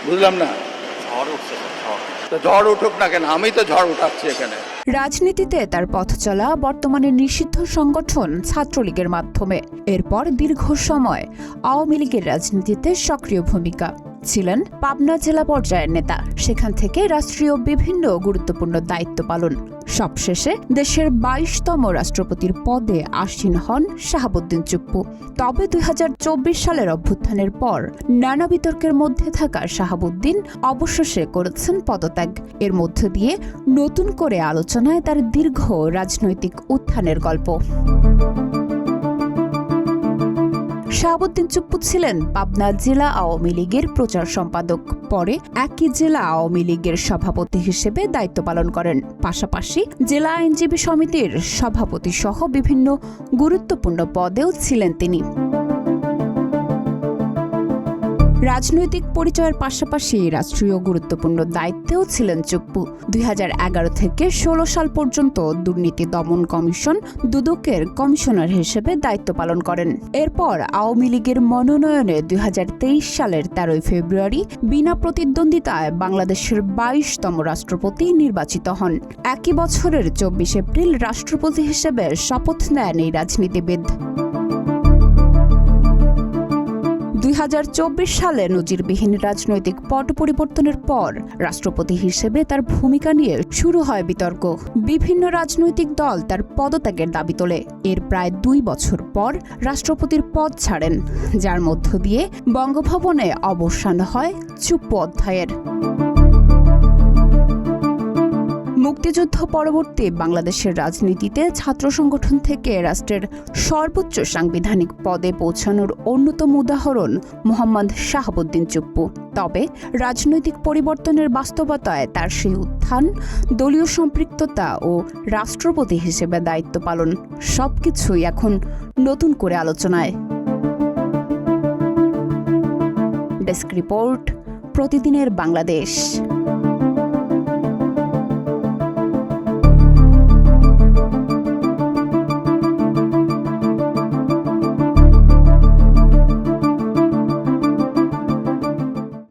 বুঝলাম না। ঝড় উঠুক না কেন, আমি তো ঝড় উঠাচ্ছি এখানে। রাজনীতিতে তার পথ চলা বর্তমানে নিষিদ্ধ সংগঠন ছাত্রলীগের মাধ্যমে। এরপর দীর্ঘ সময় আওয়ামী লীগের রাজনীতিতে সক্রিয় ভূমিকা ছিলেন। পাবনা জেলা পর্যায়ের নেতা, সেখান থেকে রাষ্ট্রীয় বিভিন্ন গুরুত্বপূর্ণ দায়িত্ব পালন। সবশেষে দেশের 22তম রাষ্ট্রপতির পদে আসীন হন শাহাবুদ্দিন চুপ্পু। তবে 2024 সালের অভ্যুত্থানের পর নানা বিতর্কের মধ্যে থাকা শাহাবুদ্দিন অবশেষে করেছেন পদত্যাগ। এর মধ্য দিয়ে নতুন করে আলোচনায় তার দীর্ঘ রাজনৈতিক উত্থানের গল্প। শাহাবুদ্দিন চুপ্পু ছিলেন পাবনা জেলা আওয়ামী লীগের প্রচার সম্পাদক। পরে একই জেলা আওয়ামী লীগের সভাপতি হিসেবে দায়িত্ব পালন করেন। পাশাপাশি জেলা আইনজীবী সমিতির সভাপতি সহ বিভিন্ন গুরুত্বপূর্ণ পদেও ছিলেন তিনি। রাজনৈতিক পরিচয়ের পাশাপাশি রাষ্ট্রীয় গুরুত্বপূর্ণ দায়িত্বেও ছিলেন চুপ্পু। 2011 থেকে 16 সাল পর্যন্ত দুর্নীতি দমন কমিশন দুদকের কমিশনার হিসেবে দায়িত্ব পালন করেন। এরপর আওয়ামী লীগের মনোনয়নে 2023 সালের 13 ফেব্রুয়ারি বিনা প্রতিদ্বন্দ্বিতায় বাংলাদেশের 22তম রাষ্ট্রপতি নির্বাচিত হন। একই বছরের 24 এপ্রিল রাষ্ট্রপতি হিসেবে শপথ নেন এই রাজনীতিবিদ। 2024 সালে নজিরবিহীন রাজনৈতিক পট পরিবর্তনের পর রাষ্ট্রপতি হিসেবে তার ভূমিকা নিয়ে শুরু হয় বিতর্ক। বিভিন্ন রাজনৈতিক দল তার পদত্যাগের দাবি তোলে। এর প্রায় 2 বছর পর রাষ্ট্রপতির পদ ছাড়েন, যার মধ্য দিয়ে বঙ্গভবনে অবসান হয় চুপ্পু অধ্যায়ের। মুক্তিযুদ্ধ পরবর্তী বাংলাদেশের রাজনীতিতে ছাত্র সংগঠন থেকে রাষ্ট্রের সর্বোচ্চ সাংবিধানিক পদে পৌঁছানোর অন্যতম উদাহরণ মোহাম্মদ শাহাবুদ্দিন চুপ্পু। তবে রাজনৈতিক পরিবর্তনের বাস্তবতায় তার সেই উত্থান, দলীয় সম্পৃক্ততা ও রাষ্ট্রপতি হিসেবে দায়িত্ব পালন সবকিছুই এখন নতুন করে আলোচনায়। ডেস্ক রিপোর্ট, প্রতিদিনের বাংলাদেশ।